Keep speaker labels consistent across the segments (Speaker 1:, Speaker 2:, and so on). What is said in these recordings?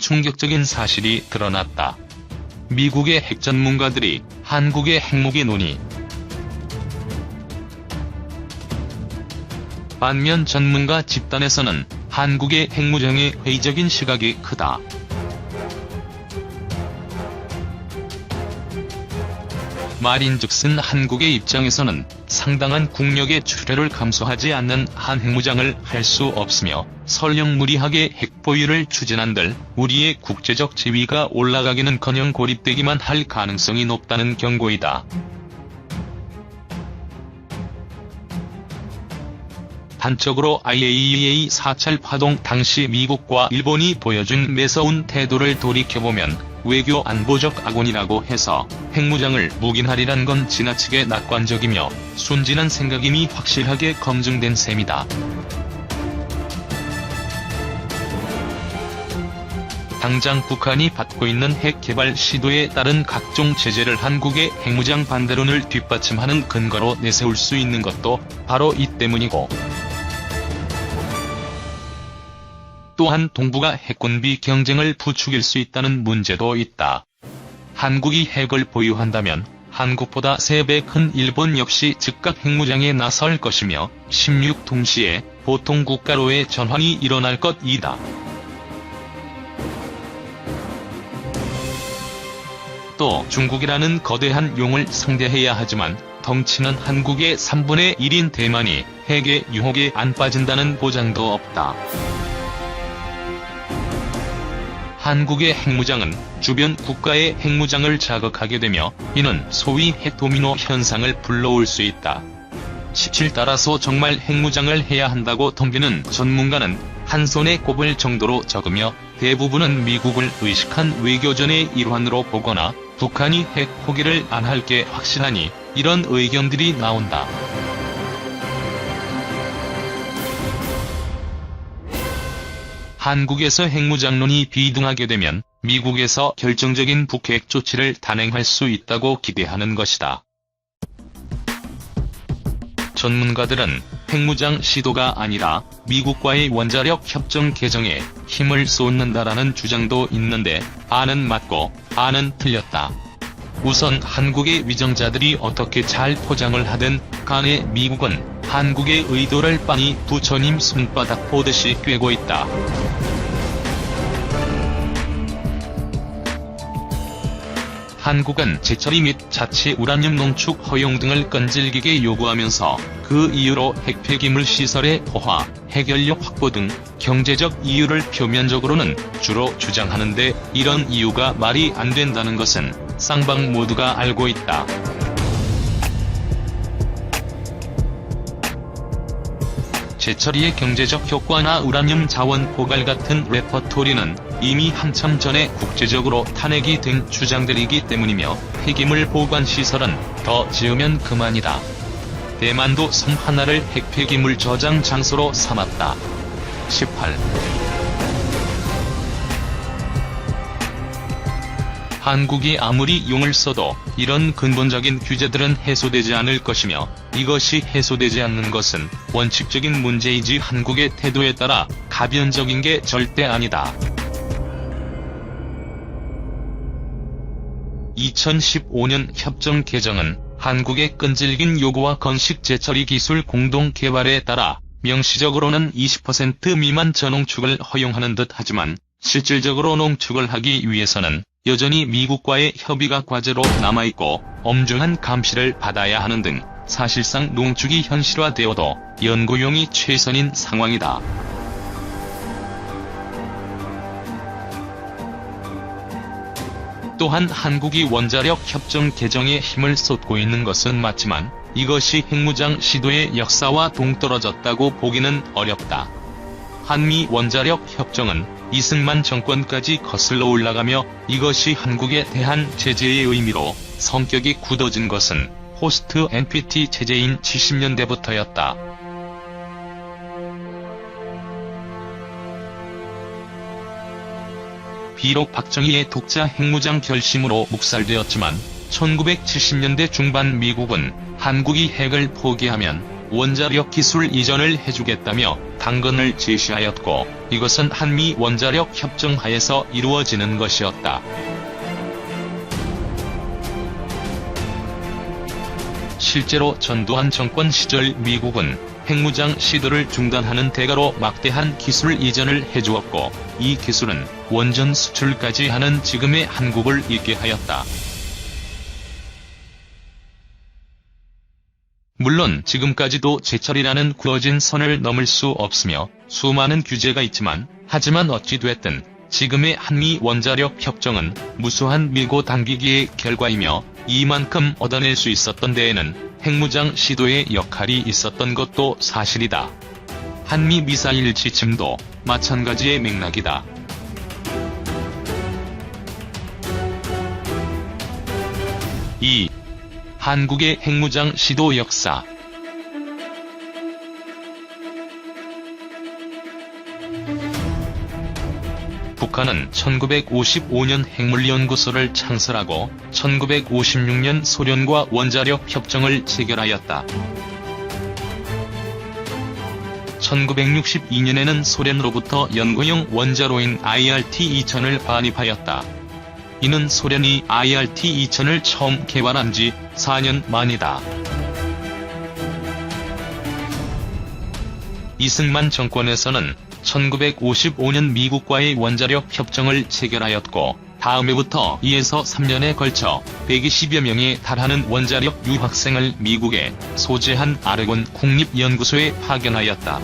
Speaker 1: 충격적인 사실이 드러났다. 미국의 핵 전문가들이 한국의 핵무기 논의. 반면 전문가 집단에서는 한국의 핵무장에 회의적인 시각이 크다. 말인즉슨 한국의 입장에서는 상당한 국력의 출혈을 감수하지 않는 한 핵무장을 할 수 없으며 설령 무리하게 핵보유를 추진한들 우리의 국제적 지위가 올라가기는커녕 고립되기만 할 가능성이 높다는 경고이다. 단적으로 IAEA 사찰 파동 당시 미국과 일본이 보여준 매서운 태도를 돌이켜보면 외교 안보적 악원이라고 해서 핵무장을 묵인하리란 건 지나치게 낙관적이며 순진한 생각임이 확실하게 검증된 셈이다. 당장 북한이 받고 있는 핵 개발 시도에 따른 각종 제재를 한국의 핵무장 반대론을 뒷받침하는 근거로 내세울 수 있는 것도 바로 이 때문이고, 또한 동북아 핵군비 경쟁을 부추길 수 있다는 문제도 있다. 한국이 핵을 보유한다면 한국보다 3배 큰 일본 역시 즉각 핵무장에 나설 것이며 16 동시에 보통 국가로의 전환이 일어날 것이다. 또 중국이라는 거대한 용을 상대해야 하지만 덩치는 한국의 3분의 1인 대만이 핵의 유혹에 안 빠진다는 보장도 없다. 한국의 핵무장은 주변 국가의 핵무장을 자극하게 되며 이는 소위 핵도미노 현상을 불러올 수 있다. 시칠 따라서 정말 핵무장을 해야 한다고 덤비는 전문가는 한 손에 꼽을 정도로 적으며 대부분은 미국을 의식한 외교전의 일환으로 보거나 북한이 핵 포기를 안 할 게 확실하니 이런 의견들이 나온다. 한국에서 핵무장론이 비등하게 되면 미국에서 결정적인 북핵 조치를 단행할 수 있다고 기대하는 것이다. 전문가들은 핵무장 시도가 아니라 미국과의 원자력 협정 개정에 힘을 쏟는다라는 주장도 있는데 아는 맞고 아는 틀렸다. 우선 한국의 위정자들이 어떻게 잘 포장을 하든 간에 미국은 한국의 의도를 빤히 부처님 손바닥 보듯이 꿰고 있다. 한국은 재처리 및 자체 우라늄 농축 허용 등을 끈질기게 요구하면서 그 이유로 핵폐기물 시설의 포화, 핵연료 확보 등 경제적 이유를 표면적으로는 주로 주장하는데 이런 이유가 말이 안 된다는 것은 쌍방 모두가 알고 있다. 재처리의 경제적 효과나 우라늄 자원 포괄 같은 레퍼토리는 이미 한참 전에 국제적으로 탄핵이 된 주장들이기 때문이며 폐기물 보관 시설은 더 지으면 그만이다. 대만도 섬 하나를 핵폐기물 저장 장소로 삼았다. 18. 한국이 아무리 용을 써도 이런 근본적인 규제들은 해소되지 않을 것이며 이것이 해소되지 않는 것은 원칙적인 문제이지 한국의 태도에 따라 가변적인 게 절대 아니다. 2015년 협정 개정은 한국의 끈질긴 요구와 건식 재처리 기술 공동 개발에 따라 명시적으로는 20% 미만 저농축을 허용하는 듯 하지만 실질적으로 농축을 하기 위해서는 여전히 미국과의 협의가 과제로 남아있고 엄중한 감시를 받아야 하는 등 사실상 농축이 현실화되어도 연구용이 최선인 상황이다. 또한 한국이 원자력 협정 개정에 힘을 쏟고 있는 것은 맞지만 이것이 핵무장 시도의 역사와 동떨어졌다고 보기는 어렵다. 한미 원자력 협정은 이승만 정권까지 거슬러 올라가며 이것이 한국에 대한 제재의 의미로 성격이 굳어진 것은 포스트 NPT 체제인 70년대부터였다. 비록 박정희의 독자 핵무장 결심으로 묵살되었지만 1970년대 중반 미국은 한국이 핵을 포기하면 원자력 기술 이전을 해주겠다며 당근을 제시하였고, 이것은 한미 원자력 협정 하에서 이루어지는 것이었다. 실제로 전두환 정권 시절 미국은 핵무장 시도를 중단하는 대가로 막대한 기술 이전을 해주었고, 이 기술은 원전 수출까지 하는 지금의 한국을 있게 하였다. 물론 지금까지도 제철이라는 굳어진 선을 넘을 수 없으며 수많은 규제가 있지만, 하지만 어찌 됐든 지금의 한미 원자력 협정은 무수한 밀고 당기기의 결과이며, 이만큼 얻어낼 수 있었던 데에는 핵무장 시도의 역할이 있었던 것도 사실이다. 한미 미사일 지침도 마찬가지의 맥락이다. 이 한국의 핵무장 시도 역사. 북한은 1955년 핵물연구소를 창설하고 1956년 소련과 원자력 협정을 체결하였다. 1962년에는 소련으로부터 연구용 원자로인 IRT-2000을 반입하였다. 이는 소련이 IRT-2000을 처음 개발한 지 4년 만이다. 이승만 정권에서는 1955년 미국과의 원자력 협정을 체결하였고, 다음 해부터 2에서 3년에 걸쳐 120여 명에 달하는 원자력 유학생을 미국에 소재한 아르곤 국립연구소에 파견하였다.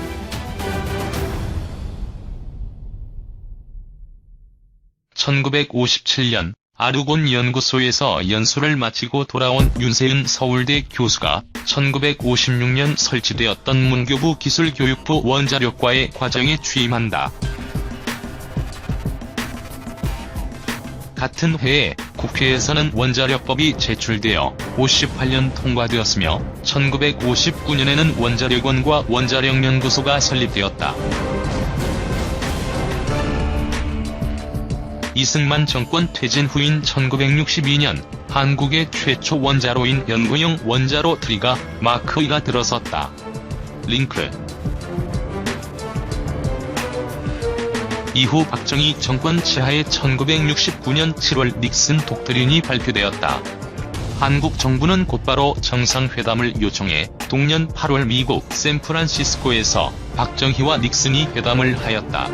Speaker 1: (1957년) 아르곤 연구소에서 연수를 마치고 돌아온 윤세은 서울대 교수가 1956년 설치되었던 문교부 기술교육부 원자력과의 과정에 취임한다. 같은 해에 국회에서는 원자력법이 제출되어 58년 통과되었으며, 1959년에는 원자력원과 원자력연구소가 설립되었다. 이승만 정권 퇴진 후인 1962년 한국의 최초 원자로인 연구용 원자로 트리가 마크 2가 들어섰다. 링크. 이후 박정희 정권 치하에 1969년 7월 닉슨 독트린이 발표되었다. 한국 정부는 곧바로 정상회담을 요청해 동년 8월 미국 샌프란시스코에서 박정희와 닉슨이 회담을 하였다.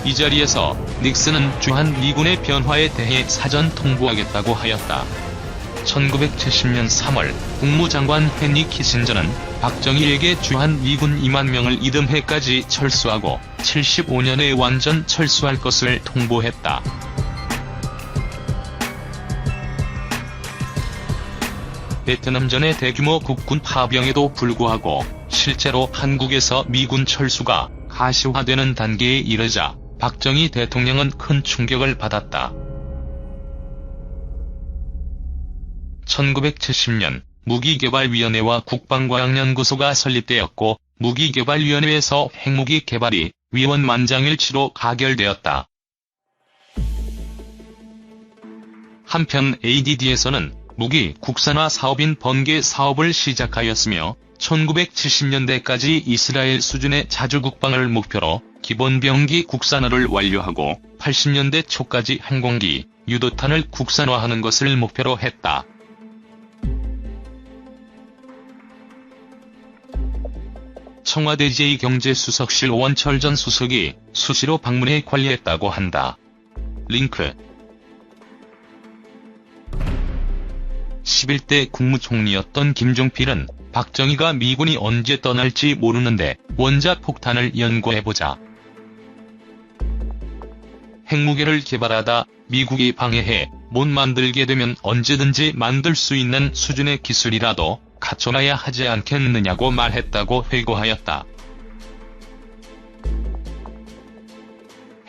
Speaker 1: 이 자리에서 닉슨은 주한미군의 변화에 대해 사전 통보하겠다고 하였다. 1970년 3월 국무장관 헨리 키신저는 박정희에게 주한미군 2만 명을 이듬 해까지 철수하고 75년에 완전 철수할 것을 통보했다. 베트남전의 대규모 국군 파병에도 불구하고 실제로 한국에서 미군 철수가 가시화되는 단계에 이르자 박정희 대통령은 큰 충격을 받았다. 1970년 무기개발위원회와 국방과학연구소가 설립되었고, 무기개발위원회에서 핵무기 개발이 위원 만장일치로 가결되었다. 한편 ADD에서는 무기 국산화 사업인 번개 사업을 시작하였으며, 1970년대까지 이스라엘 수준의 자주국방을 목표로 기본병기 국산화를 완료하고 80년대 초까지 항공기, 유도탄을 국산화하는 것을 목표로 했다. 청와대 제2경제수석실 오원철 전 수석이 수시로 방문해 관리했다고 한다. 링크. 11대 국무총리였던 김종필은 박정희가 미군이 언제 떠날지 모르는데 원자폭탄을 연구해보자. 핵무기를 개발하다 미국이 방해해 못 만들게 되면 언제든지 만들 수 있는 수준의 기술이라도 갖춰놔야 하지 않겠느냐고 말했다고 회고하였다.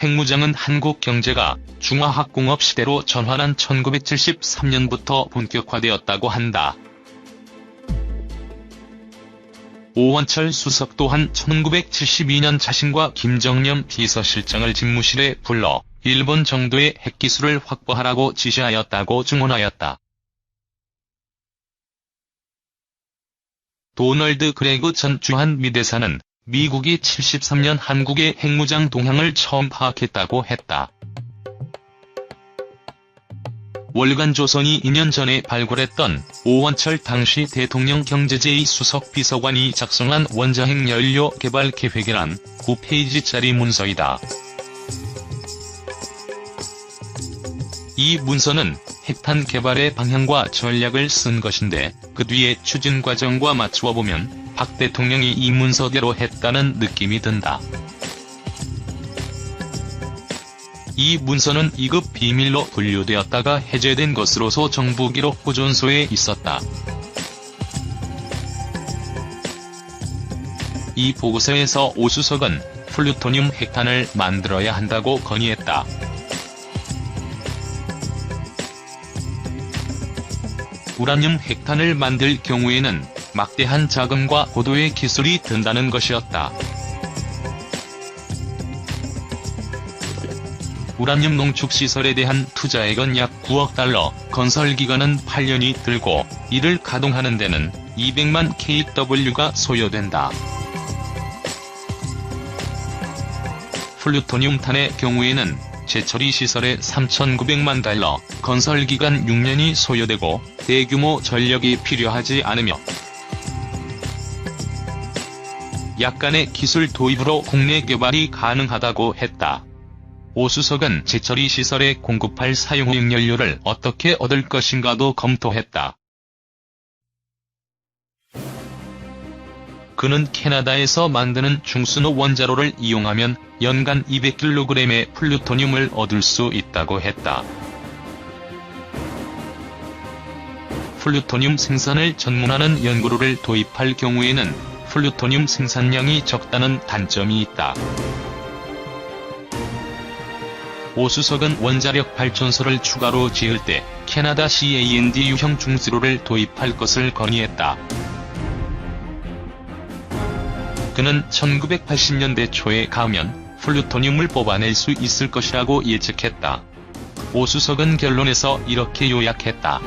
Speaker 1: 핵무장은 한국 경제가 중화학공업 시대로 전환한 1973년부터 본격화되었다고 한다. 오원철 수석 또한 1972년 자신과 김정념 비서실장을 집무실에 불러 일본 정도의 핵기술을 확보하라고 지시하였다고 증언하였다. 도널드 그레그 전 주한미대사는 미국이 73년 한국의 핵무장 동향을 처음 파악했다고 했다. 월간 조선이 2년 전에 발굴했던 오원철 당시 대통령 경제제의 수석 비서관이 작성한 원자핵 연료 개발 계획이란 9페이지짜리 문서이다. 이 문서는 핵탄 개발의 방향과 전략을 쓴 것인데 그 뒤에 추진 과정과 맞추어 보면 박 대통령이 이 문서대로 했다는 느낌이 든다. 이 문서는 2급 비밀로 분류되었다가 해제된 것으로서 정부기록 보존소에 있었다. 이 보고서에서 오 수석은 플루토늄 핵탄을 만들어야 한다고 건의했다. 우라늄 핵탄을 만들 경우에는 막대한 자금과 고도의 기술이 든다는 것이었다. 우라늄 농축시설에 대한 투자액은 약 9억 달러, 건설기간은 8년이 들고 이를 가동하는 데는 200만 kW가 소요된다. 플루토늄탄의 경우에는 재처리 시설에 3,900만 달러, 건설기간 6년이 소요되고 대규모 전력이 필요하지 않으며 약간의 기술 도입으로 국내 개발이 가능하다고 했다. 오 수석은 재처리 시설에 공급할 사용핵 연료를 어떻게 얻을 것인가도 검토했다. 그는 캐나다에서 만드는 중순호 원자로를 이용하면 연간 200kg의 플루토늄을 얻을 수 있다고 했다. 플루토늄 생산을 전문하는 연구로를 도입할 경우에는 플루토늄 생산량이 적다는 단점이 있다. 오 수석은 원자력 발전소를 추가로 지을 때 캐나다 CAND 유형 중수로를 도입할 것을 건의했다. 그는 1980년대 초에 가면 플루토늄을 뽑아낼 수 있을 것이라고 예측했다. 오 수석은 결론에서 이렇게 요약했다.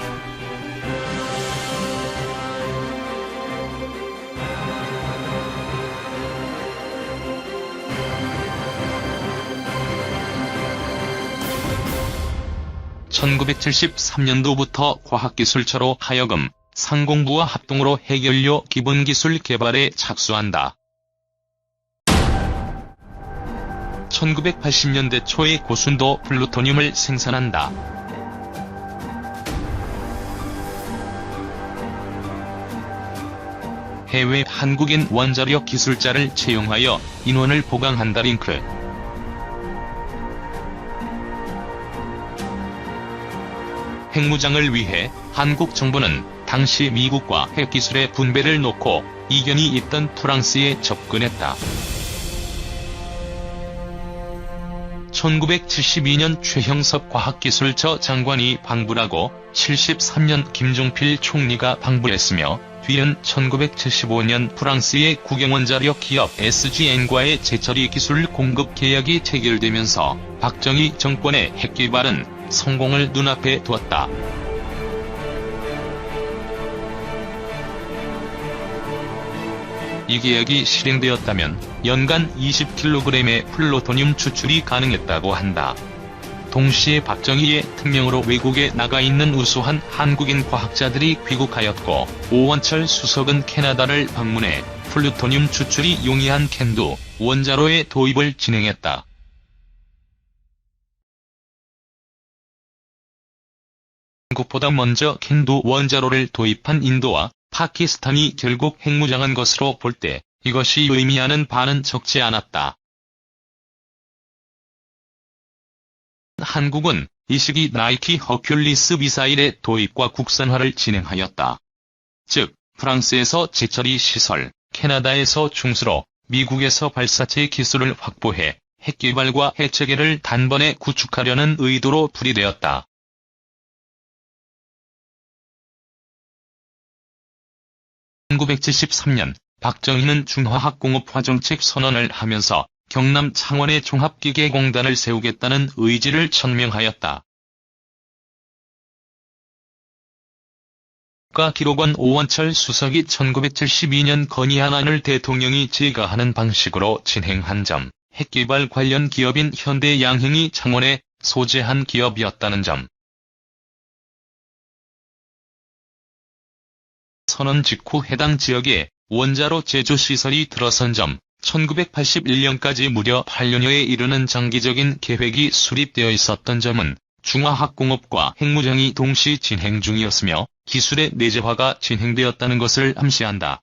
Speaker 1: (1973년도부터) 과학기술처로 하여금 상공부와 합동으로 핵연료 기본기술 개발에 착수한다. 1980년대 초에 고순도 플루토늄을 생산한다. 해외 한국인 원자력 기술자를 채용하여 인원을 보강한다. 링크 핵무장을 위해 한국 정부는 당시 미국과 핵기술의 분배를 놓고 이견이 있던 프랑스에 접근했다. 1972년 최형섭 과학기술처 장관이 방불하고 73년 김종필 총리가 방불했으며 뒤은 1975년 프랑스의 국영원자력 기업 SGN과의 재처리 기술 공급 계약이 체결되면서 박정희 정권의 핵개발은 성공을 눈앞에 두었다. 이 계약이 실행되었다면 연간 20kg의 플루토늄 추출이 가능했다고 한다. 동시에 박정희의 특명으로 외국에 나가 있는 우수한 한국인 과학자들이 귀국하였고 오원철 수석은 캐나다를 방문해 플루토늄 추출이 용이한 캔두 원자로의 도입을 진행했다. 한국보다 먼저 캔두 원자로를 도입한 인도와 파키스탄이 결국 핵무장한 것으로 볼 때 이것이 의미하는 바는 적지 않았다. 한국은 이 시기 나이키 허큘리스 미사일의 도입과 국산화를 진행하였다. 즉, 프랑스에서 재처리 시설, 캐나다에서 중수로, 미국에서 발사체 기술을 확보해 핵개발과 핵체계를 단번에 구축하려는 의도로 풀이되었다. 1973년 박정희는 중화학공업화정책 선언을 하면서 경남 창원에 종합기계공단을 세우겠다는 의지를 천명하였다. 국가기록원 오원철 수석이 1972년 건의안을 대통령이 제거하는 방식으로 진행한 점, 핵개발 관련 기업인 현대양행이 창원에 소재한 기업이었다는 점, 선언 직후 해당 지역에 원자로 제조시설이 들어선 점, 1981년까지 무려 8년여에 이르는 장기적인 계획이 수립되어 있었던 점은 중화학공업과 핵무장이 동시 진행 중이었으며 기술의 내재화가 진행되었다는 것을 암시한다.